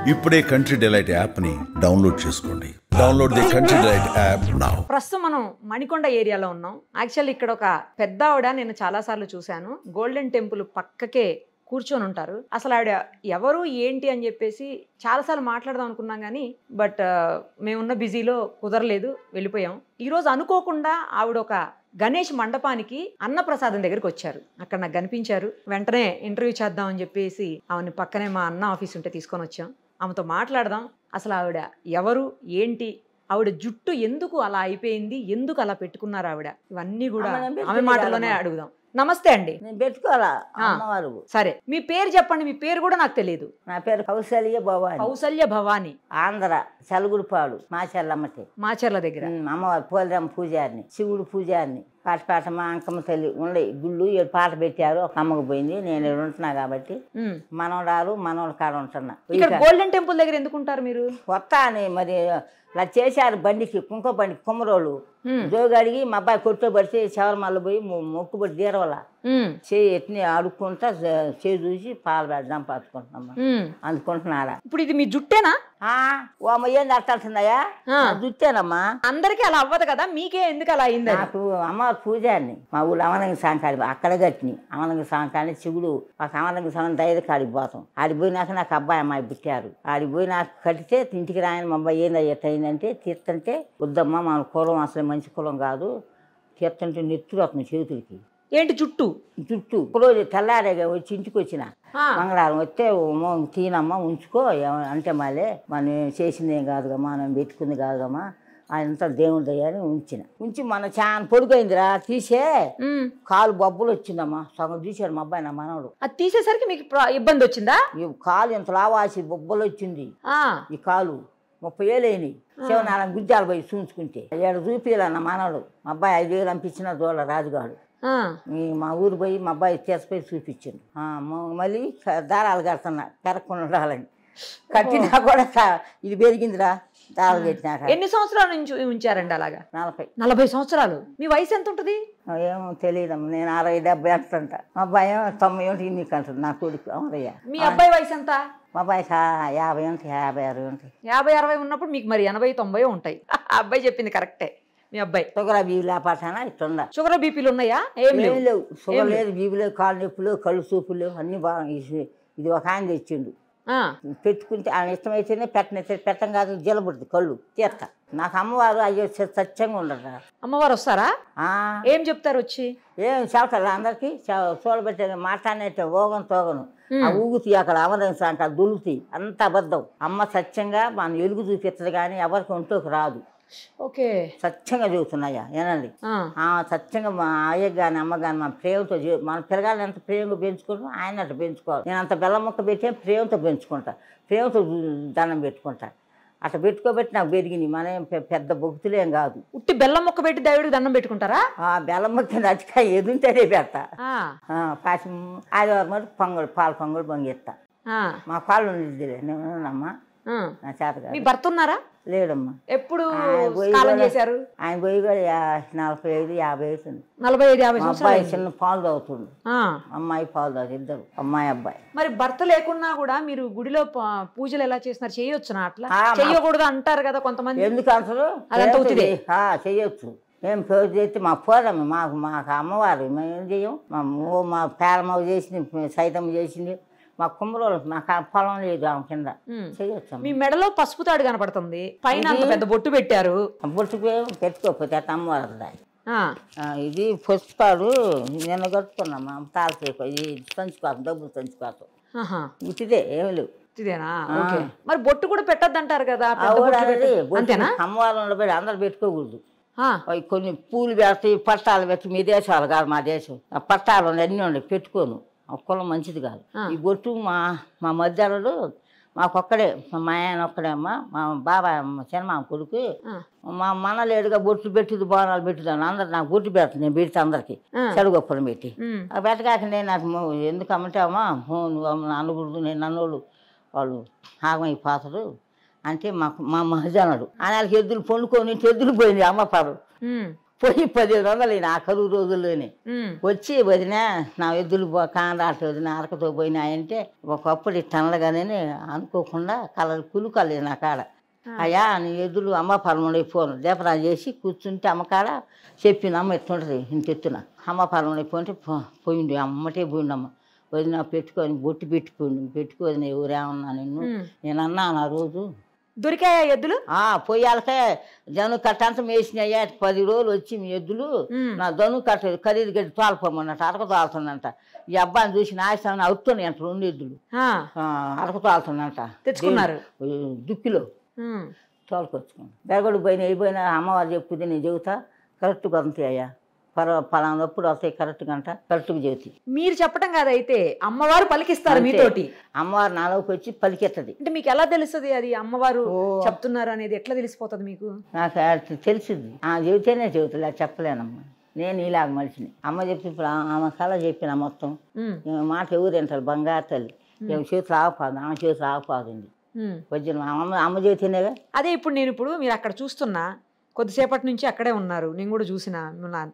ఇప్పుడే country delight app ని download చేసుకోండి. Download the country delight app now. ప్రస్తుతం మనం మణికొండ ఏరియాలో ఉన్నాం. యాక్చువల్లీ ఇక్కడ ఒక పెద్ద ఆవిడ నేను చాలా సార్లు చూశాను. గోల్డెన్ టెంపుల్ పక్కకే కూర్చొని ఉంటారు. అసలు ఆవిడ ఎవరు ఏంటి అని చెప్పేసి చాలాసార్లు మాట్లాడదాం అనుకున్నాం కానీ బట్ మేమున్న బిజీలో కుదరలేదు, వెళ్ళిపోయాం. ఈరోజు అనుకోకుండా ఆవిడ ఒక గణేష్ మండపానికి అన్నప్రసాదం దగ్గరికి వచ్చారు. అక్కడ నాకు కనిపించారు. వెంటనే ఇంటర్వ్యూ చేద్దామని చెప్పేసి ఆవిడని పక్కనే మా అన్న ఆఫీస్ ఉంటే తీసుకొని వచ్చాం. ఆమెతో మాట్లాడదాం. అసలు ఆవిడ ఎవరు ఏంటి, ఆవిడ జుట్టు ఎందుకు అలా అయిపోయింది, ఎందుకు అలా పెట్టుకున్నారు ఆవిడ, ఇవన్నీ కూడా ఆమె మాటలోనే అడుగుదాం. నమస్తే అండి. నేను పెట్టుకోవాలా అమ్మవారు. సరే, మీ పేరు చెప్పండి. మీ పేరు కూడా నాకు తెలియదు. నా పేరు కౌసల్య భవాని. కౌసల్య భవాని. ఆంధ్ర చలుగుడిపాడు మాచెల్లమ్మటి. మాచర్ల దగ్గర. అమ్మవారు పోలిరమ్మ పూజారిని, శివుడు పూజారిని. పాట మా అంకమ్మ తల్లి ఉండే గుళ్ళు 7 పాట పెట్టారు. ఒక అమ్మకు పోయింది. నేను ఇక్కడ ఉంటున్నా కాబట్టి మనవడాలు మనవల కాడ ఉంటున్నా. ఇక్కడ గోల్డెన్ టెంపుల్ దగ్గర ఎందుకుంటారు మీరు? కొత్త అని మరి ఇలా చేశారు బండికి, కుంకో బండికి కుమ్మరోళ్ళు జోగి అడిగి మా అబ్బాయి కొట్టుబడితే శబరిమల పోయి మొక్కుబడి తీరవల చేయి ఎట్ని అడుక్కుంటా చేయి చూసి పాలు పెడదాం పట్టుకుంటున్నామ్మా. అందుకుంటున్నాడా. ఇప్పుడు ఇది మీ జుట్టేనా? ఓ అమ్మ ఏంది అట్టాడుతున్నాయా? జుట్టేనమ్మా. అందరికి అలా అవ్వదు కదా, మీకే ఎందుకు అలా అయింది? నాకు అమ్మవారి పూజారిని మా ఊళ్ళో అమలంగి సాంకాడి అక్కడ గట్టిని అమలంగి సాంకాడి శివుడు మాకు అమలంగి సాంగం ధైర్య కాడికి పోతాం. ఆడికి పోయినాక నాకు అబ్బాయి అమ్మాయి పుట్టారు. ఆడికి పోయి నాకు కడితే ఇంటికి రాయని మా అబ్బాయి ఏంది ఎట్టయిందంటే తీర్థంటే వద్దమ్మా మన కులం అసలు మంచి కులం కాదు, తీర్థంటే నెత్తురు అతను చేతులకి. ఏంటి జుట్టు? జుట్టు రోజు తెల్లారేగా వచ్చి ఇంటికి వచ్చిన మంగళవారం వస్తే తీనమ్మా ఉంచుకో అంటే మళ్ళీ మనం చేసింది ఏం కాదుగా, మనం పెట్టుకుంది కాదుగమ్మా, ఆయనంతా దేవుడి దయ్యాన్ని ఉంచి మన చాలా పొడుగైందిరా తీసే కాలు బొబ్బలు వచ్చిందమ్మా. సగం తీసాడు మా అబ్బాయి నా మనవడు. అది తీసేసరికి మీకు ఇబ్బంది వచ్చిందా? ఈ కాలు ఇంత లావాసి బొబ్బలు వచ్చింది. ఈ కాలు 30 ఏళ్ళు అయినాయి. 4 గుజ్జాలు పోయి చూసుకుంటే 7 చూపిలా నా మనవడు. మా అబ్బాయి 5 వేలు పంపించిన దోళ్ళ రాజుగాడు. మా ఊరు పోయి మా అబ్బాయి తీసుపోయి చూపించాను. మళ్ళీ దారాలు కడుతున్నా పెరగకుండా ఉండాలని. కట్టినా కూడా ఇది పెరిగిందిరా దారాలు పెట్టినాక. ఎన్ని సంవత్సరాల నుంచి ఉంచారండి అలాగా? 40 సంవత్సరాలు. మీ వయసు ఎంత ఉంటుంది? ఏమో తెలియదమ్మా. నేను 60-70 అంటుంటా. మా అబ్బాయి 90 నీకు అంటుంది నా కొడుకు అమరయ్య. మీ అబ్బాయి వయసు ఎంత? మా అబ్బాయికి 50 ఉంటాయి, 50-60 ఉంటాయి. 50-60 ఉన్నప్పుడు మీకు మరి 80-90 ఉంటాయి. అబ్బాయి చెప్పింది కరెక్టే. మీ అబ్బాయి షుగర్ బీపీ లేపాటానా ఇట్లా షుగర్ బీపీలు ఉన్నాయా? ఏం లేవు. షుగర్ లేదు, బీపీ లేవు, కాళ్ళు నొప్పులు, కళ్ళు చూపులు లేవు, అన్ని బాగా. ఇది ఒక ఆయన తెచ్చిండు. పెట్టుకుంటే ఆయన ఇష్టమైతేనే పెట్టం కాదు, జలబుడుతుంది కళ్ళు తీర్త. నాకు అమ్మవారు అయ్యో సత్యంగా ఉండదు. అమ్మవారు వస్తారా? ఏం చెప్తారు వచ్చి? ఏం చెబుతారు అందరికి చూడబెట్టే మాట్లాడినట్టే ఓగను తోగను ఊగుతాయి. అక్కడ అమరం అక్కడ దులుతాయి. అంత అబద్ధం. అమ్మ సత్యంగా మన ఎలుగు చూపిస్తుంది కానీ ఎవరికి ఒంట్లోకి రాదు. ఓకే, సత్యంగా చెబుతున్నాయా ఏనండి. సత్యంగా మా అయ్య కానీ అమ్మ కానీ మన ప్రేమతో మన పిల్లగాళ్ళని ఎంత ప్రేమగా పెంచుకుంటాం ఆయన అట్లా పెంచుకోవాలి. నేను అంత బెల్లం ముక్క పెట్టి ప్రేమతో పెంచుకుంటా, ప్రేమతో దండం పెట్టుకుంటా. అట్లా పెట్టుకోబెట్టి నాకు పెరిగింది. మనం పెద్ద భక్తులేం కాదు. ఉట్టి బెల్లం ముక్క పెట్టి దేవుడికి దండం పెట్టుకుంటారా? బెల్లం ముక్క అతికాయ ఎదుంటేనే పెడతా. ఆదివారం పొంగల్ పాలు పొంగల్ పొంగిస్తా. మా పాలు ఉండేదిలే నేనమ్మా. నా చేత. మీ భర్త ఉన్నారా? లేడమ్మా. ఎప్పుడు కాలం చేశారు? ఆయన పోయి 45-50 అవుతుంది. 45-50 అబ్బాయి చిన్న పాలు తాగుతుంది, అమ్మాయి పాలు తాగుతుంది. ఇద్దరు అమ్మాయి అబ్బాయి. మరి భర్త లేకున్నా కూడా మీరు గుడిలో పూజలు ఎలా చేస్తున్నారు? చేయొచ్చునా? అట్లా చెయ్యకూడదు అంటారు కదా కొంతమంది. ఎందుకు అంటారు? చెయ్యొచ్చు. మేము పూజ చేస్తే మా పోదమ్మ మాకు అమ్మవారు. మేము ఏం చెయ్యం. మా పేరమ్మ చేసింది, సైతమ్మ చేసింది. మా కుమ్మరోళ్ళు మాకు పొలం లేదు ఆమె కింద చేయొచ్చు. మీ మెడలో పసుపు తాడు కనపడుతుంది, పైన అంత పెద్ద బొట్టు పెట్టారు. బొట్టు పెట్టుకోకపోతే అట్ట అమ్మవారు. ఇది పుష్పాలు నిన్న కట్టుకున్నామా తాళసేపు. ఇది తంచుకోసం డబ్బులు తంచుకోసం ఇదే ఏమి లేవు. ఇదేనా? మరి బొట్టు కూడా పెట్టద్దు అంటారు కదా. అమ్మవారు ఉండబడి అందరు పెట్టుకోకూడదు. కొన్ని పూలు పెడతాయి, పట్టాలు పెట్టి. మీ దేశాలు కాదు మా దేశం. పట్టాలు అన్నీ ఉండే పెట్టుకోను. కులం మంచిది కాదు. ఈ బొట్టు మా మధ్యాహ్నంలో మాకొక్కడే, మా ఆయన ఒక్కడే అమ్మ. మా బాబాయ్ చిన్నమా కొడుకు మా మనలేడుగా బొట్లు పెట్టుది, బోనాలు పెట్టుదాను. అందరు నాకు బొట్టు పెడతాను. నేను పెడితే అందరికి చెడుగొప్పలు పెట్టి పెట్టగాక నేను నాకు ఎందుకు అమ్మంటావమ్మా నువ్వు అనకూడదు, నేను అన్నోళ్ళు వాళ్ళు ఆగమైపోతారు అంటే మా మహజనుడు ఆయనకి ఎద్దులు పొండుకొని ఎద్దులు పోయింది. అమ్మ పాడు పోయి 1500 ఆ కరువు రోజుల్లోనే వచ్చి వదిన నా ఎద్దులు కాండాట వదిన అరకతో పోయినాయంటే ఒకప్పుడు ఇట్టనగానే అనుకోకుండా కులుకలేదు నా కాడ. అయ్యా నీ ఎద్దులు అమ్మ పొలంలో పోను దేపరా చేసి కూర్చుంటే అమ్మకాడ చెప్పింది అమ్మ ఎట్టుంటుంది ఇంత ఎత్తున అమ్మ పొలంలో పోంటే పోయిండు అమ్మటే పోయిండమ్మ వదిన పెట్టుకొని బొట్టు పెట్టుకోని ఎవరేమన్నా నేనన్నా ఆ రోజు దొరికాయా ఎద్దులు పొయ్యాలకే జను కట్టంతా వేసినాయ్యా 10 రోజులు వచ్చి మీ ఎద్దులు నా జను కట్ట ఖరీదు గడ్డి తోలుకోమన్నట్టు అరక తోలుతుందంట. ఈ అబ్బాయిని చూసి నాయసాన్ని అవుతున్నాయి అంట 2 ఎద్దులు అరక తోలుతుందంట తెచ్చుకున్నారు దుక్కిలో తోలుకొచ్చుకున్నాను. బెరగడు అయిపోయినా అమ్మవారు చెప్పుది నేను చెబుతా కరెక్ట్గా అంతే అయ్యా పలానప్పుడు వస్తాయి కరెక్ట్గా కరెక్ట్గా చెబుతాయి. మీరు చెప్పడం కాదైతే అమ్మవారు పలికిస్తారు మీతోటి. అమ్మవారు నాలోకి వచ్చి పలికెత్తది. అంటే మీకు ఎలా తెలుస్తుంది అది అమ్మవారు చెప్తున్నారు అనేది ఎట్లా తెలిసిపోతుంది మీకు? నాకు తెలిసింది చెబితేనే చెబుతుంది అది చెప్పలేనమ్మా. నేను ఇలాగ మనిషిని అమ్మ చెప్పి ఇప్పుడు ఆమె కళ చెప్పిన మొత్తం మాట ఎవరు తింటారు బంగారు తల్లి చేతులు ఆగపాదు ఆమె చేతులు ఆగపాదుంది వచ్చిన అమ్మ చేతినేగా. అదే ఇప్పుడు మీరు అక్కడ చూస్తున్నా కొద్దిసేపటి నుంచి అక్కడే ఉన్నారు, నేను కూడా చూసిన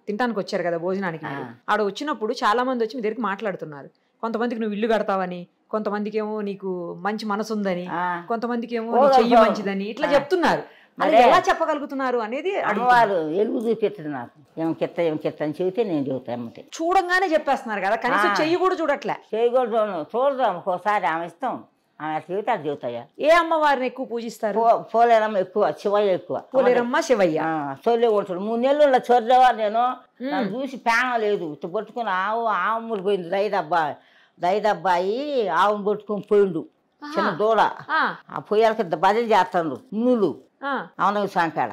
తినడానికి వచ్చారు కదా భోజనానికి. ఆడ వచ్చినప్పుడు చాలా మంది వచ్చి మీ దగ్గరికి మాట్లాడుతున్నారు. కొంతమందికి నువ్వు ఇల్లు కడతావని, కొంతమందికి ఏమో నీకు మంచి మనసు ఉందని, కొంతమందికి ఏమో చెయ్యి మంచిదని ఇట్లా చెప్తున్నారు. అది ఎలా చెప్పగలుగుతున్నారు అనేది అమ్మవారు ఎలుగు చూపెట్టదు నాకు. ఏం కిత్త అని చెబితే నేను చెబుతాను. చూడంగానే చెప్పేస్తున్నారు కదా, కనీసం చెయ్యి కూడా చూడట్లే. చెయ్యి కూడా చూడదాం ఒక్కోసారి ఆమె ఇష్టం ఆమె చెబితే అది చెబుతాయా. ఏ అమ్మవారిని ఎక్కువ పూజిస్తారు? పోలేరమ్మ ఎక్కువ, శివయ్య ఎక్కువ. పోలేరమ్మ శివయ్య చొల్లే ఉంటాడు. 3 నెలలు చొర్రేవా నేను చూసి పేన లేదు పట్టుకుని ఆవుములు పోయింది. దైదబ్బాయి ఆవును పట్టుకొని పోయిండు చిన్న దూడ. ఆ పొయ్యాలకి బదిలీ చేస్తాడు నువ్వులు అవున సాంకాడ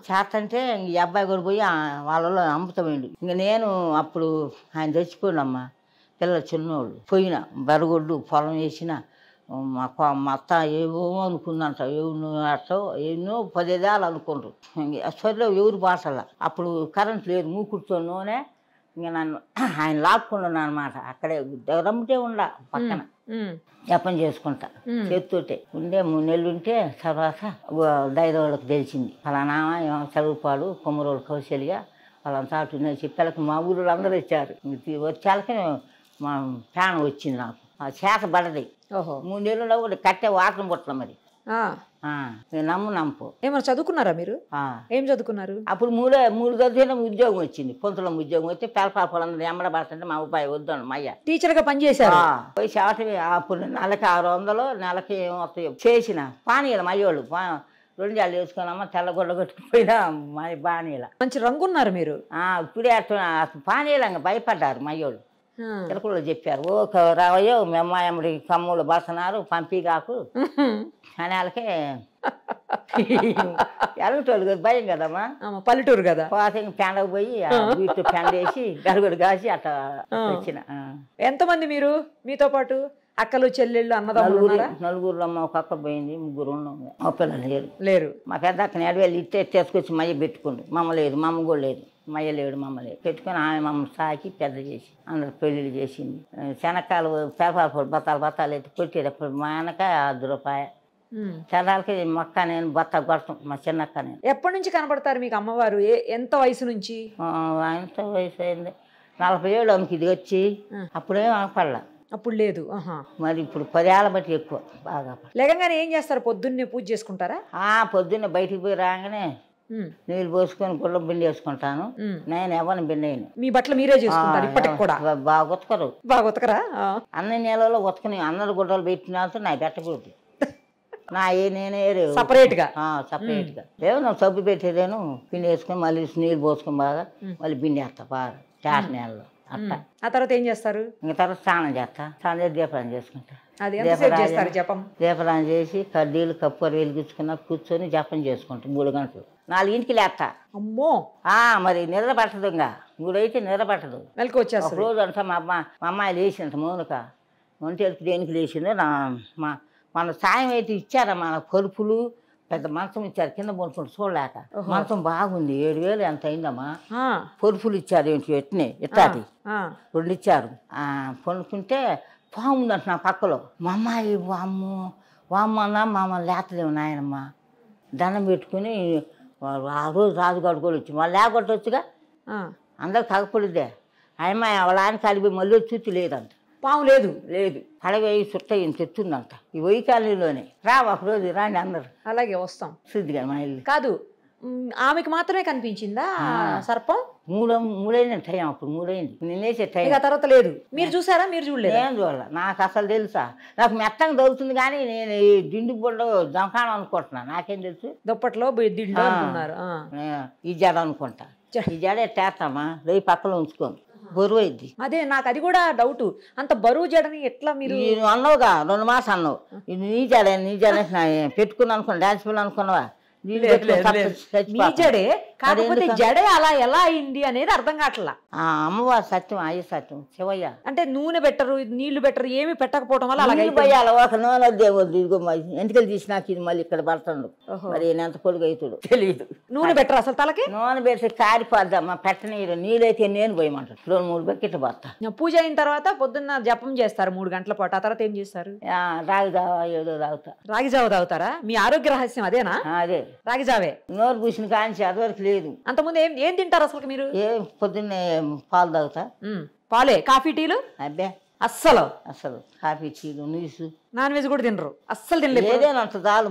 చేస్తంటే ఈ అబ్బాయి కూడా పోయి వాళ్ళలో అమ్ముతామండి. ఇంక నేను అప్పుడు ఆయన చచ్చిపోయినమ్మా పిల్లలు చిన్నోళ్ళు పోయిన బెరగొడ్డు పొలం వేసిన మా అత్త ఏవో అనుకుందంట ఎన్నో 10 ఏళ్ళు అనుకుంటారు. సరిలో ఎవరు బాసల అప్పుడు కరెంట్ లేదు మూకుడుతో నూనె. ఇంక నన్ను ఆయన లాక్కున్నాను అనమాట. అక్కడే రమ్మితే ఉండ పక్కన జపం చేసుకుంటా చేతితోటే ఉండే 3 నెలలు ఉంటే తర్వాత దైదోళ్ళకి తెలిసింది ఫలానా చదువుపాడు కొమ్మరోళ్ళు కౌశల్య వాళ్ళంతా చెప్పాలకి మా ఊళ్ళో అందరూ వచ్చారు. వచ్చాలకి మా ప్రాణం వచ్చింది నాకు. చేత పడది 3 నెలల్లో కూడా కట్టే వాసన పుట్టడం మరి నమ్ము ఏమన్నా చదువుకున్నారా మీరు? ఏం చదువుకున్నారు? అప్పుడు 3 చదివిన ఉద్యోగం వచ్చింది. పొంతలో ఉద్యోగం వచ్చి పిల్లపాపలందరూ ఎమ్మడబడుతుంటే మా ఉపాయి వద్దాను మయ్య టీచర్ గా పనిచేశారు. పోయి చేత అప్పుడు నెలకి 600 నెలకి ఏమవుతాయి చేసిన పానీయాలు మయ్యోళ్ళు 2 జాలు వేసుకున్నామా తెల్లగొడ్డ కొట్టుకుపోయినా మా బానీల మంచి రంగున్నారు మీరు. ఇప్పుడే పానీయాలంగా భయపడ్డారు మయ్యోళ్ళు. తిరకుల్లో చెప్పారు రావయ్యో మీ అమ్మాయి కమ్ములు బసనారు పంపిగాకు అని వాళ్ళకే ఎలగటోళ్ళు కదా భయం కదమ్మా పల్లెటూరు కదా. పాత పెండకు పోయి వీటి పెండేసి గరుగుడు కాసి అట్లా వచ్చిన. ఎంతమంది మీరు మీతో పాటు? అక్కలు చెల్లెళ్ళు అన్నదమ్ములు? 4 అమ్మ ఒక అక్క పోయింది, 3 మా పిల్లలు లేరు. మా పెద్ద అక్కని ఎడవేళ్ళు తీసుకొచ్చి మయ్య పెట్టుకుండు. మమ్మ లేదు, మమ్మ కూడా లేదు, మయ్య లేడు, మమ్మ లేదు. పెట్టుకుని ఆమె మమ్మల్ని సాకి పెద్ద చేసి అందరు పెళ్ళిళ్ళు చేసింది. శనక్కాయలు పేపర్ బత్తాలు ఎత్తి కొట్టేటప్పుడు మా వెనక 10 రూపాయలు చల్లాలకి మొక్క నేను బత్త కొడతాం మా చిన్నక్క. నేను ఎప్పటి నుంచి కనపడతారు మీకు అమ్మవారు? ఎంత వయసు నుంచి? ఎంత వయసు అయింది 40 ఏళ్ళు అమ్మకి ఇది వచ్చి. అప్పుడేం అనపడలా, అప్పుడు లేదు. మరి ఇప్పుడు 10 ఏళ్ళ బట్టి ఎక్కువ బాగా. లేకంగానే ఏం చేస్తారు? పొద్దున్నే పూజ చేసుకుంటారా? పొద్దున్నే బయటికి పోయి రాగానే నీళ్ళు పోసుకొని గుళ్ళ బిండి వేసుకుంటాను. నేను ఎవరిని బిండేను. మీ బట్టలు మీరే చేసుకుంటారు ఇప్పటికి కూడా? బాగా ఉతకరు. బాగా ఉతకరా? అన్ని నెలలో ఉతకని అందరు గుడ్డలు పెట్టినాతో నాకు పెట్టకూడదు. నా నేనే సపరేట్ గా లేదు నాకు సబ్బు పెట్టేదేను పిండి వేసుకొని మళ్ళీ నీళ్ళు పోసుకొని బాగా మళ్ళీ బిండి వేస్తా బాగా చాట నెలలో అట్లా. ఆ తర్వాత ఏం చేస్తారు? ఇంకా తర్వాత స్నానం చేస్తా. స్నానం చేసి దీపరాన్ని చేసుకుంటా. దీపరాన్ని చేసి కడ్డీలు కప్పూర వెలిగించుకున్నా కూర్చొని జపం చేసుకుంటా 3 గంటలు. 4ంటికి లేస్తా. అమ్మో మరి నిద్ర పట్టదు. ఇంకా 3 అయితే నిద్ర పట్టదు. ఒక రోజు అంతా మా అమ్మాయి లేచింట మౌనిక ఒంటేరికి దేనికి లేచిందో మన సాయం అయితే ఇచ్చారా మన పరుపులు పెద్ద మంచం ఇచ్చారు కింద పడుకుంటూ చూడలేక. మంచం బాగుంది 7,000 ఎంత అయిందమ్మా. పరుపులు ఇచ్చారు ఏంటి ఎట్నే ఇట్టాది 2 ఇచ్చారు. పడుకుంటే పాముందంట నా పక్కలో. మా అమ్మాయి వామ్మన్నా మమ్మల్ని లేతలేము నాయనమ్మ దండం పెట్టుకుని ఆ రోజు రాజుగాడు కూడా వచ్చి మళ్ళీ లేకొట్టొచ్చుగా అందరు కాకపోలేదే అమ్మాయి వాళ్ళ ఆయన కాలిపోయి మళ్ళీ చూసి లేదంట. పాము లేదు లేదు పడవేయి చుట్ట ఈయన తెచ్చుందంట ఈ వెయ్యి కాలనీలోనే. రా ఒకరోజు రాండి అందరు. అలాగే వస్తాం. శుద్ధిగా మా ఇల్లు కాదు ఆమెకి మాత్రమే కనిపించిందా సర్పం? మూడైంది టైం, అప్పుడు మూడైంది నేనేసే టైం. తర్వాత లేదు. మీరు చూసారా? మీరు చూడలేదు? ఏం చూడాల, నాకు అసలు తెలుసా? నాకు మెత్తంగా దొరుకుతుంది కానీ నేను ఈ దిండు బొడ్డు దొంకాణం అనుకుంటున్నా. నాకేం తెలుసు? దుప్పట్లో దిండు అనుకున్నారు. ఈ జడ అనుకుంటా. ఈ జడ ఎట్టేస్తామా రేపు పక్కన ఉంచుకోను, బరువు అయింది. అదే నాకు అది కూడా డౌట్. అంత బరువు జడని ఎట్లా మీరు అన్నావుగా 2 మాసాలు అన్నావు. ఇది నీ జడ పెట్టుకున్నా అనుకున్నా, డాన్స్ పిల్లలు అనుకున్నావా? జడే కాకపోతే జడే అలా ఎలా అయింది అనేది అర్థం కావట్లా. అమ్మవారు సత్యం, అయ్య సత్యం, శివయ్య. అంటే నూనె పెట్టరు, నీళ్లు పెట్టరు, ఏమి పెట్టకపోవడం వల్ల అలాగే పోయాలి. ఒక నూనె దేవుడు ఇదిగో ఎంటికలు తీసినాక ఇది మళ్ళీ ఇక్కడ పడుతుండు. మరి ఎంత పొడుగు అవుతాడు తెలియదు. నూనె పెట్టరు అసలు తలకి? నూనె పెడితే కారిపోద్దమ్మా, పెట్టనీరు. నీళ్ళైతే నేను పోయమంటారు. 2-3 బకెట్లు పడతా. పూజ అయిన తర్వాత పొద్దున్న జపం చేస్తారు 3 గంటల పాటు. ఆ తర్వాత ఏం చేస్తారు? రాగి జావా ఏదో తాగుతా. రాగి జావ తాగుతారా? మీ ఆరోగ్య రహస్యం అదేనా? అదే రాగి జావే. నోరు పూసిన కాంచి అదివరకు లేదు. అంతకుముందు ఏం తింటారు అసలు మీరు? పొద్దున్నే పాలు తాగుతా. పాలే? కాఫీ టీలు? అబ్బే అస్సలు కాఫీ టీలు నీసు. నాన్ వెజ్ కూడా తినరు? అస్సలు తినలేదు? ఏదైనా అంత చాలు.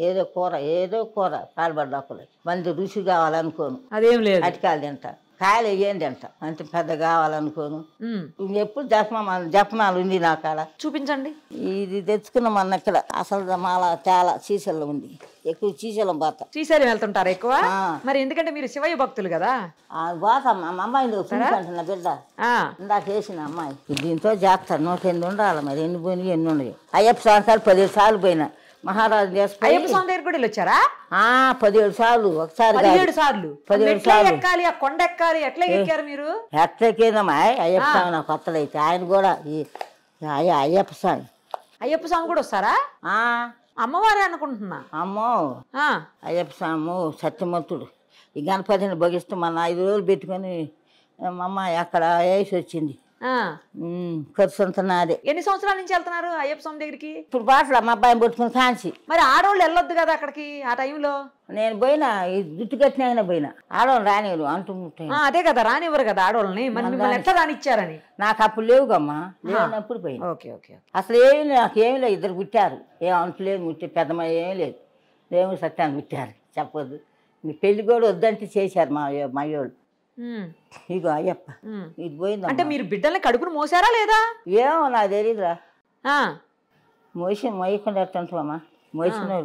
ఏదో కూర పాల్పడ్డాకులే మంచి రుచి కావాలనుకోను. అదేం లేదు. అటికాయలు తింటా, కాయలు వేయండి అంట, అంత పెద్ద కావాలనుకోను. ఎప్పుడు జపమాలు ఉంది నా కాడ. చూపించండి. ఇది తెచ్చుకున్నాం అన్న ఇక్కడ. అసలు మాల చాలా శ్రీశైలం ఉంది, ఎక్కువ శ్రీశైలం పోతా. శ్రీశైలం వెళ్తుంటారు ఎక్కువ? మరి ఎందుకంటే మీరు శివయ్య భక్తులు కదా. పోతా. మా అమ్మాయి అంటున్నా బిడ్డ ఇందాక వేసిన అమ్మాయి. దీంతో చేస్తారు. 108 ఉండాలి. మరి ఎన్ని పోయినాయి ఎన్ని ఉన్నాయి. అయ్యప్ప సంవత్సరాలు 17 సార్లు పోయినా. మహారాజు అయ్యప్ప స్వామి దగ్గర కూడా వచ్చారా? 17 సార్లు. ఒకసారి 17 సార్లు. 17 సార్లు ఎక్కాలి, ఆ కొండ ఎక్కాలి. ఎట్లా ఎక్కారు మీరు? ఎట్లా ఎక్కేదమ్మా అయ్యప్ప స్వామి నాకు కొత్తలైతే. ఆయన కూడా అయ్యప్ప స్వామి. అయ్యప్ప స్వామి కూడా వస్తారా? అమ్మవారే అనుకుంటున్నా. అమ్మో అయ్యప్ప స్వామి సత్యమంతుడు. ఈ గణపతిని భగిస్తూ మన 5 రోజులు పెట్టుకొని మా అమ్మ అక్కడ వేసి వచ్చింది. ఖర్చు అంతా నాదే. ఎన్ని సంవత్సరాల నుంచి వెళ్తున్నారు అయ్యప్ప స్వామి దగ్గరికి? ఇప్పుడు బాటలు మా అబ్బాయిని పట్టుకుని కాంచి. మరి ఆడవాళ్ళు వెళ్ళొద్దు కదా అక్కడికి ఆ టైంలో? నేను పోయినా జుట్టు కట్టిన పోయినా. ఆడవాళ్ళు రానివ్వరు అంటుంటే. అదే కదా, రానివ్వరు కదా ఆడవాళ్ళని. మిమ్మల్ని ఎట్లా రానిచ్చారని? నాకు అప్పుడు లేవుగమ్మా. లేనప్పుడు పోయినా. ఓకే. అసలు ఏమి నాకేమి లేదు. 2 పుట్టారు. ఏం అంటలేదు. ముట్టే పెద్దమ్మ ఏమీ లేదు. దేవుడు సత్యాన్ని పుట్టారు. చెప్పొద్దు. మీ పెళ్లి కూడా వద్దంటే చేశారు మా వాళ్ళు. ఇగో అయ్యప్ప ఇది పోయింది. అంటే మీరు బిడ్డల్ని కడుపును మోసారా లేదా? ఏమో నాకు తెలియదురా. మోయకుండా ఎట్టుంటామా? మోసిన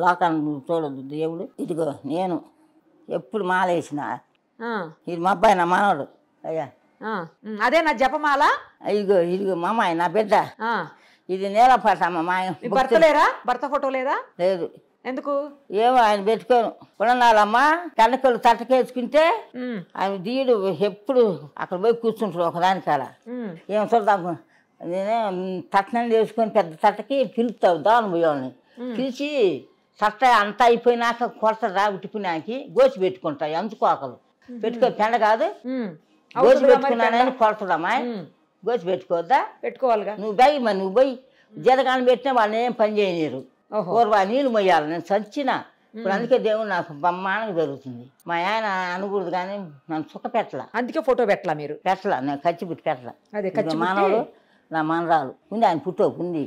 లోకాన్ని చూడదు దేవుడు. ఇదిగో నేను ఎప్పుడు మాలేసిన. ఇది మా అబ్బాయి, నా మనవడు. అయ్యా అదే నా జపమాల. ఇదిగో మా అమ్మాయి, నా బిడ్డ. ఇది నేలపాట. మా భర్త లేరా? భర్త ఫోటో లేదా? లేదు. ఎందుకు? ఏమో ఆయన పెట్టుకోను. కొనాలమ్మా కనకలు తట్టకేసుకుంటే ఆయన దీడు ఎప్పుడు అక్కడ పోయి కూర్చుంటాడు ఒకదాని కాడ. ఏం చూద్దాం. నేనే తట్టనం చేసుకొని పెద్ద తట్టకి పిలుస్తావు దాని పోయాలని పిలిచి తట్ట అంతా అయిపోయినాక కొరత ఉట్టిపోయినాకి గోచి పెట్టుకుంటాయి. అందుకోకలు పెట్టుకో. పెండ కాదు, గోచి పెట్టుకున్నానని కొడతాడమ్మా. గోచి పెట్టుకోవద్దా? పెట్టుకోవాలిగా. నువ్వు పోయి మరి నువ్వు పోయి జరగాని పెట్టినా వాళ్ళని ఏం పని చేయలేరు. పూర్వ నీళ్ళు మొయ్యాలి. నేను చచ్చిన ఇప్పుడు. అందుకే దేవుడు నాకు బ్రహ్మాండంగా జరుగుతుంది. మా ఆయన అనకూడదు కానీ నన్ను సుఖ పెట్టలా. అందుకే ఫోటో పెట్టలా మీరు? పెట్టలా. నేను ఖర్చు పెట్టి పెట్టలా. మానవుడు నా మనరాలు ఉంది. ఆయన పుట్టో ఉంది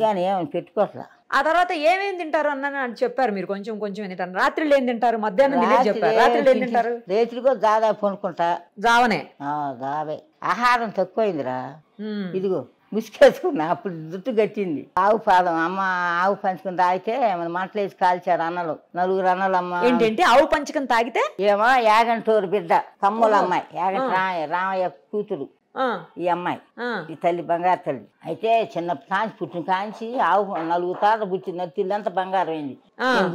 కానీ ఏమని పెట్టుకోవట్లా. ఆ తర్వాత ఏమేమి తింటారు అన్న చెప్పారు మీరు. కొంచెం తింటారు. రాత్రిళ్ళు ఏం తింటారు? మధ్యాహ్నం చెప్పారు. రాత్రిళ్ళు ఏం తింటారు? రేత్రి కూడా దాదాపు కొనుక్కుంటా. జావనే? జావే. ఆహారం తక్కువైందిరా. ఇదిగో ముసుకేసుకున్నా. అప్పుడు జుట్టు గట్టింది. ఆవు పాదం అమ్మ ఆవు పంచుకుని తాగితే మన మంటలు వేసి కాల్చారు అన్నలు. 4 అన్నలు. అమ్మ ఏంటంటే ఆవు పంచుకుని తాగితే ఏమో యాగంటూరు బిడ్డ కమ్ముల అమ్మాయి. యాగంట రామయ్య కూతురు ఈ అమ్మాయి. ఈ తల్లి బంగారు తల్లి. అయితే చిన్న కాంచి పుట్టిన కాంచి ఆవు 4 తాత పుట్టిన నత్తిల్లంతా బంగారం అయింది.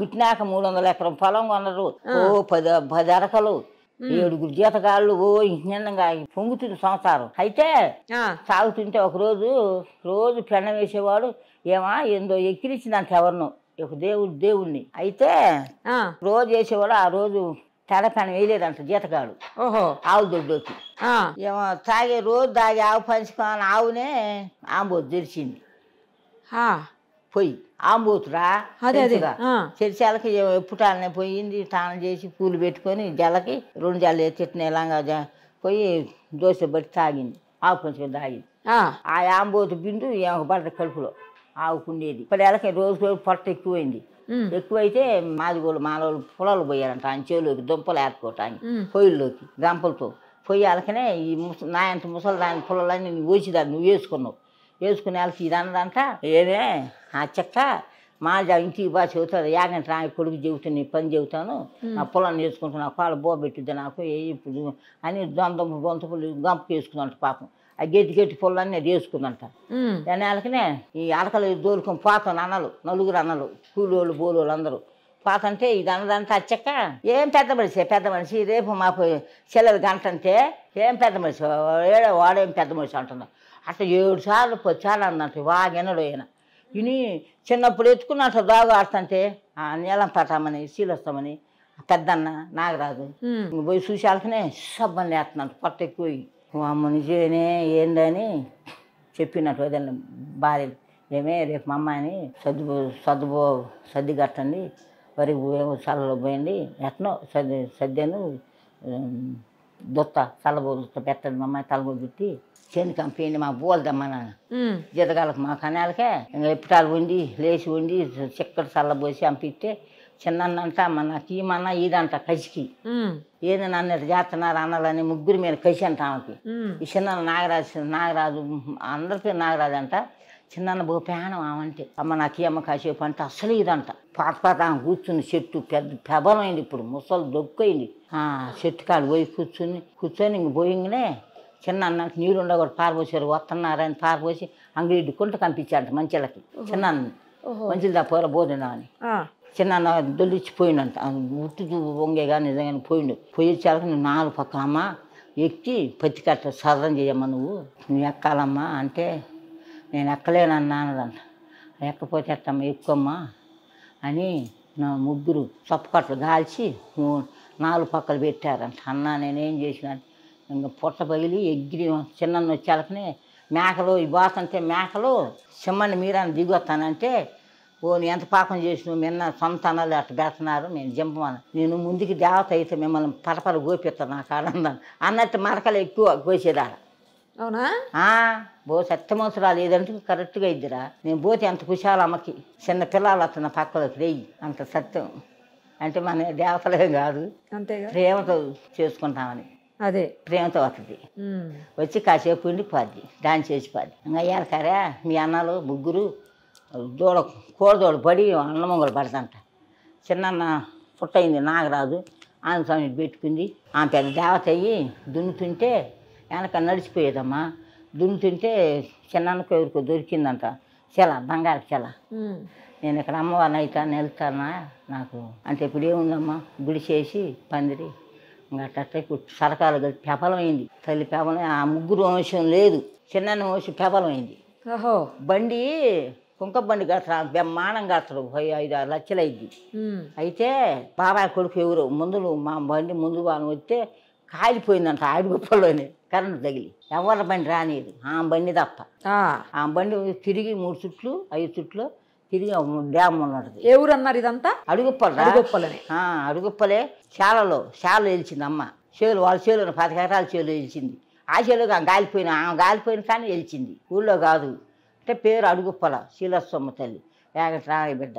పుట్టినాక 300 ఎకరం పొలం కొన్నారు. 10 అరకలు, 7 జీతగాళ్ళు. నిన్నంగా పొంగుతుంది సంసారం. అయితే సాగుతుంటే ఒక రోజు పెండ వేసేవాడు. ఏమా ఏందో ఎక్కిరించిందంట ఎవరినో దేవుడిని. అయితే రోజు వేసేవాడు. ఆ రోజు తెడపెన వేయలేదంట జీతగాడు. ఆవు దొడ్డోకి ఏమో రోజు తాగి ఆవు పంచుకొని ఆవునే ఆంబోతు తెరిచింది. పొయ్యి ఆంబోతురా అదే అదే చర్చాలకి ఎప్పుటాలనే పోయింది స్నానం చేసి పూలు పెట్టుకొని జలకి 2 జల్లు తిట్టినేలాగా పోయి దోశ బట్టి తాగింది ఆవు కొంచెం తాగింది ఆ ఆంబోతు బిందు పడ్డ కడుపులో ఆవుకుండేది ఇప్పుడు ఎలకి రోజు పొట్ట ఎక్కువైతే మాదిగోళ్ళు మానవులు పొలాలు పోయారంట ఆయన చేలోకి దుంపలు ఏర్చుకోవటానికి పొయ్యిల్లోకి గంపలతో పొయ్యి అలకనే ఈ నాయంత ముసలి దాని పొలాలన్నీ నువ్వు వేసిదాన్ని నువ్వు వేసుకునే వాళ్ళకి ఇది అన్నదంట ఏమే ఆ చెక్క మా ఇంటికి బాగా చెబుతుంది యాగంటే నా కొడుకు చెబుతాను నీ పని చెబుతాను నా పొలాన్ని వేసుకుంటున్నా కాళ్ళు బోబెట్టిద్ది నాకు ఇప్పుడు అని దొంతపులు గంపకి వేసుకుందంట పాపం ఆ గట్టి పొలాన్ని అది వేసుకుందంట దాని వాళ్ళకనే ఈ అలకలు దోలుకొని పోతాను అన్నలు 4 అన్నలు కూలోళ్ళు బోలోళ్ళు అందరూ పోతంటే ఇది అన్నదంతా అచ్చక్క ఏం పెద్ద మనిషి రేపు మాకు చెల్లెలు గంట అంటే ఏం పెద్ద మనిషి వాడేం పెద్ద మనిషి అంటున్నా అట్లా 7 సార్లు 10 సార్లు అందంట వాగెనడు ఆయన ఇని చిన్నప్పుడు ఎత్తుకున్నట్టు దాగు ఆడుతుంటే నీలం పట్టామని శీలొస్తామని పెద్దన్న నాగరాజు పోయి చూసి వాళ్ళకనే సబ్బని వేస్తున్నట్టు పొట్ట ఎక్కువ అమ్మ నిజమేనే ఏందని చెప్పినట్టు వదిలిన భార్య ఏమే రేపు మా అమ్మాయిని సర్ది కట్టండి వరి చల్లలో పోయండి ఎట్నో సద్యాను దొత్త చల్లబోత పెట్టండి మా అమ్మాయి తలబో పెట్టి చేను కంపెనీ మా బోల్దమ్మా జీతగాళ్ళకి మా కనాలకే ఇంకా ఎప్పుటాలు వండి లేచి వండి చిక్కటి చల్లబోసి పంపిస్తే చిన్నంట నాకు ఈమన్నా ఇదంట కసికి ఏది నన్ను చేస్తున్నారు అన్నాలని 3 మీద కసి అంట ఆమెకి ఈ చిన్న నాగరాజు అందరి పేరు నాగరాజు అంట చిన్న బో పేనం ఆమంటే అమ్మ నాకు ఈ అమ్మ కాసేపు అంటే అసలు ఇదంట పాత ఆమె కూర్చుని చెట్టు పెద్ద పెబలమైంది ఇప్పుడు ముసలు దొక్కయింది చెట్టు కాడు పోయి కూర్చొని ఇంక పోయింగనే చిన్న అన్నకి నీళ్ళు ఉండకూడదు పారపోసారు వస్తున్నారని పారపోసి అంగడి కుంట కనిపించారంట మంచిళ్ళకి చిన్న మంచిది దా పోర బోధనా అని చిన్న దొల్లిచ్చిపోయిండంట ఉట్టు వంగేగా నిజంగానే పోయి వచ్చాక నువ్వు 4 పక్కన అమ్మ ఎక్కి పత్తి కట్ట సదరం చేయమ్మా నువ్వు ఎక్కాలమ్మా అంటే నేను ఎక్కలేనన్నా అన్నదంట ఎక్కపోతే ఎట్టమ్మా ఎక్కువమ్మా అని నా 3 చప్పకట్లు కాల్చి 4 పక్కలు పెట్టారంట అన్న నేనేం చేసిన ఇంకా పొట్ట పగిలి ఎగిరి చిన్న వచ్చాకనే మేకలు ఈ బాతంటే మేకలు చిమ్మని మీరాన్ని దిగొస్తానంటే నీ ఎంత పాపం చేసిన నిన్న సొంత అన్నలు అట్లా పెడుతున్నారు నేను జింపమని నేను ముందుకి దేవత అయితే మిమ్మల్ని పరపర గోపిస్తాను నాకు ఆనందం అన్నట్టు మరకలు ఎక్కువ గోసేదాడ అవునా సత్యమోసరాలు ఏదంటే కరెక్ట్గా ఇద్దిరా నేను పోతే అంత కుశాల అమ్మకి చిన్న పిల్లలు వస్తున్న పక్కలోకి రేయి అంత సత్యం అంటే మన దేవతలే కాదు అంతేగా ప్రేమతో చేసుకుంటామని అదే ప్రేమతో వస్తుంది వచ్చి కాసేపు ఉండిపోద్ది దాన్ని చేసిపోద్ది ఇంకా అయ్యారు కరే మీ అన్నలు 3 కోడదోడు పడి అన్నమొంగలు పడతంట చిన్న పుట్టయింది నాగరాజు ఆమె స్వామి పెట్టుకుంది ఆమె పెద్ద దేవత అయ్యి దున్నుతుంటే వెనక నడిచిపోయేదమ్మా దున్నుతుంటే చిన్నకు ఎవరికో దొరికిందంట బంగారు చెల నేను ఇక్కడ అమ్మవారిని అవుతాను వెళ్తానా నాకు అంటే ఇప్పుడు ఏముందమ్మా గుడి చేసి పందిరి ఇంకా అట్ట సరకాలు కలిసి పెపలమైంది తల్లి పెపలం ఆ 3 వంశం లేదు చిన్న వంశం పెపలమైంది బండి కుంక బండి కడతాడు బ్రహ్మాండం కడతాడు 5-6 లక్షలు అయింది అయితే బాబాయ్ కొడుకు ఎవరు మా బండి ముందు వాళ్ళని వస్తే కాలిపోయిందంట ఆడిగొప్పలోనే కరెంటు తగిలి ఎవరి బండి రానిది ఆ బండి తప్ప ఆ బండి తిరిగి 3 చుట్లు 5 చుట్లు తిరిగి డ్యామ్ ఉన్నది ఏ ఊరు అన్నారు ఇదంతా అడుగుప్పలే శాలలో వెలిచింది అమ్మ చేలు వాళ్ళ చేలు 10 ఎకరాల చేలు వెలిచింది ఆ చేలు గాలిపోయిన కానీ వెలిచింది ఊళ్ళో కాదు అంటే పేరు అడుగుప్పల శీలస్వమ్మ తల్లి ఏగట్రాయ బిడ్డ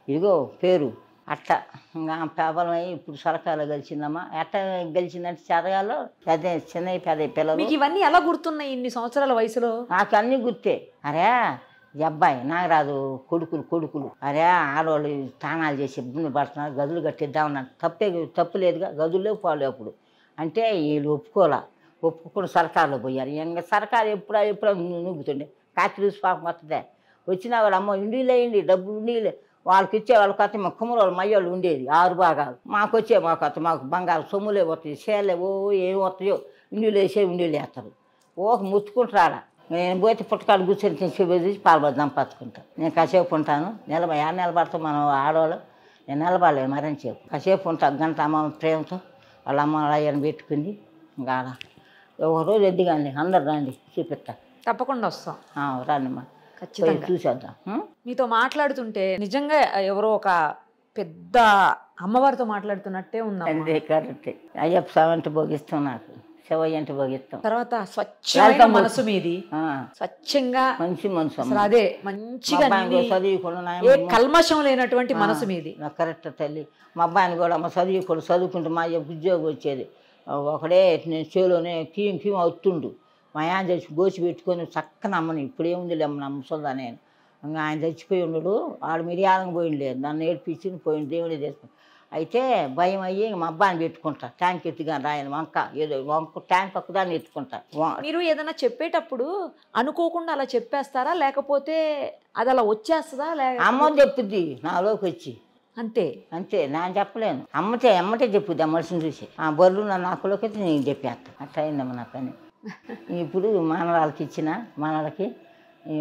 ఇదిగో పేరు అట్ట ఇంకా పేపలమై ఇప్పుడు సరకాలో గెలిచిందమ్మా ఎట్ట గెలిచిందంటే చదగాలో అదే చిన్న పెద్ద పిల్లలు ఇవన్నీ ఎలా గుర్తున్నాయి ఇన్ని సంవత్సరాల వయసులో నాకు అన్నీ గుర్తే అరే ఈ అబ్బాయి నాగరాజు కొడుకులు అరే ఆడవాళ్ళు స్నానాలు చేసి ఇబ్బంది పడుతున్నారు గదులు కట్టిద్దామన్నారు తప్పు లేదుగా గదుల్లో పోలే అప్పుడు అంటే వీళ్ళు ఒప్పుకొని సర్కారులో పోయారు ఇంకా సర్కారు ఎప్పుడో నూగుతుండే కాకిరీసు పాపం వస్తుందే వచ్చిన వాళ్ళు అమ్మ ఇండిలేయండి డబ్బు ఇండిలే వాళ్ళకి ఇచ్చే వాళ్ళకి వస్తే మా కుమ్మరోళ్ళు మయ్యోళ్ళు ఉండేది 6 భాగాలు మాకు మాకు బంగారు సొమ్ములే వస్తాయి సేలే ఏమి వస్తాయో ఇండిలు వేస్తారు ముచ్చుకుంటారా నేను పోతే పుట్టకాడు కూర్చొని చూసి పాలు దంపచ్చుకుంటాను నేను కాసేపు ఉంటాను నిలబడతాం మనం ఆడవాళ్ళు నేను నిలబడలేదు మరని చెప్పు కాసేపు ఉంటాను గంట అమ్మ ప్రేమతో వాళ్ళ అమ్మ అయ్యని పెట్టుకుంది ఇంకా ఒక రోజు ఎద్దిగాండి అందరు రండి చూపిస్తా తప్పకుండా వస్తాం రండిమ్మా ఖచ్చితంగా చూసేద్దాం. మీతో మాట్లాడుతుంటే నిజంగా ఎవరో ఒక పెద్ద అమ్మవారితో మాట్లాడుతున్నట్టే ఉందా? అదే కరెక్ట్. అయ్యప్ప స్వామి అంటే భోగిస్తాం, నాకు శివయ్య అంటే భోగిస్తాం. తర్వాత స్వచ్ఛమైన మనసు మీది, స్వచ్ఛంగా మంచి మనసు, అసలు అదే మంచిగా చదువుకున్నా ఏ కల్మషం లేనటువంటి మనసు మీది. కరెక్ట్ తల్లి. మా అబ్బాయిని కూడా అమ్మ చదువుకుంటూ మా అయ్య ఉద్యోగం వచ్చేది, ఒకడే నేను చేలోనే కీం అవుతుండు. మా ఆయన చచ్చి గోచి పెట్టుకొని చక్కని అమ్మని, ఇప్పుడేముంది అమ్మ నమ్మసొందా నేను. ఇంకా ఆయన చచ్చిపోయి ఉండడు, ఆడు మిరియాలంగా పోయింది లేదు, నన్ను ఏడ్పించి పోయింది, దేవుడే చేసుకుని. అయితే భయం అయ్యి మా అబ్బాయిని పెట్టుకుంటా, ట్యాంక్ ఎత్తుగా రాయని వంక ఏదో వంక ట్యాంక్ ఒక్కదాన్ని ఎత్తుకుంటా. మీరు ఏదైనా చెప్పేటప్పుడు అనుకోకుండా అలా చెప్పేస్తారా, లేకపోతే అది అలా వచ్చేస్తుందా? అమ్మ చెప్పుద్ది నాలోకి వచ్చి, అంతే నేను చెప్పలేను. అమ్మటే చెప్పుద్ది ఆ మనిషిని చూసి. ఆ బర్రు నా నాకులోకి అయితే నేను చెప్పేస్తా. అట్లా అయిందమ్మ నా పని. ఇప్పుడు మానవాళ్ళకి ఇచ్చిన మనలకి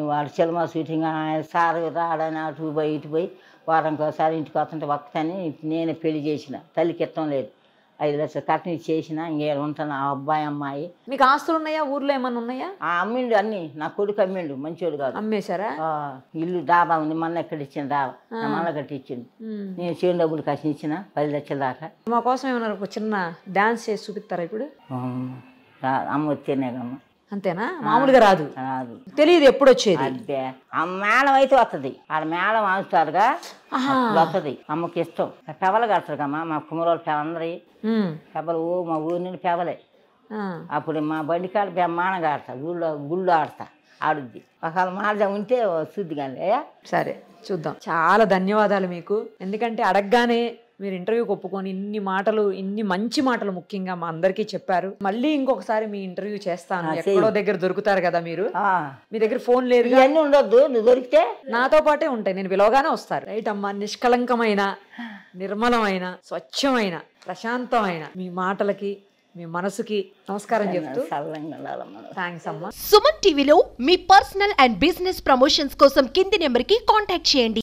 వాడు సినిమా షూటింగ్ సార్ రాడని అటు పోయి ఇటు పోయి వారానికి ఒకసారి ఇంటికి వస్తుంటే వక్కని నేనే పెళ్లి చేసిన. తల్లికి ఇష్టం లేదు, 5 లక్షలు కట్నం చేసిన. ఇంకేడు ఉంటాను. ఆ అబ్బాయి అమ్మాయి. మీకు ఆస్తులు ఉన్నాయా? ఊర్లో ఏమన్నా ఉన్నాయా? అమ్మిండు అన్ని. నా కొడుకు అమ్మిండు, మంచోడు కాదు. అమ్మేశారా? ఇల్లు డాబా ఉంది, మొన్న ఎక్కడ ఇచ్చిన డాబా నా మళ్ళీ కట్టి ఇచ్చిండు. నేను చేను డబ్బులు కసి ఇచ్చిన 10 లక్షల దాకా. మా కోసం ఏమన్నా ఒక చిన్న డాన్స్ చేసి చూపిస్తారా ఇప్పుడు? అమ్మ వచ్చేనేగమ్మ. అంతేనా? మామూలుగా రాదు, రాదు, తెలియదు ఎప్పుడు వచ్చేది. అదే ఆ మేళం అయితే వస్తుంది. ఆడ మేళం ఆడుతారుగా వస్తుంది. అమ్మకి ఇష్టం. పెవలు కడతారు కమ్మా మా కుమ్మరోళ్ళు పెవలందరి పెవలు. మా ఊరి నుండి పెవలే. అప్పుడు మా బండి కాడ బ్రహ్మాండంగా ఆడతా, గుళ్ళు ఆడతా, ఆడుద్ది. ఒకవేళ మాట ఉంటే శుద్ధి కానీ. సరే చూద్దాం. చాలా ధన్యవాదాలు మీకు, ఎందుకంటే అడగగానే మీరు ఇంటర్వ్యూకి ఒప్పుకొని ఇన్ని మంచి మాటలు ముఖ్యంగా మా అందరికీ చెప్పారు. మళ్ళీ ఇంకొకసారి మీ ఇంటర్వ్యూ చేస్తాను. ఎక్కడో దగ్గర దొరుకుతారు కదా మీరు, మీ దగ్గర ఫోన్ లేదు, ఇవన్నీ ఉండొద్దు. నువ్వు దొరికితే నాతో పాటే ఉంటాయి, నేను పిలవగానే వస్తారు. రైట్ అమ్మా, నిష్కలంకమైన, నిర్మలమైన, స్వచ్ఛమైన, ప్రశాంతమైన మీ మాటలకి, మీ మనసుకి నమస్కారం చెప్తూ థ్యాంక్స్ అమ్మా. సుమన్ టీవీలో మీ పర్సనల్ అండ్ బిజినెస్ ప్రమోషన్స్ కోసం కింది నెంబర్కి కాంటాక్ట్ చేయండి.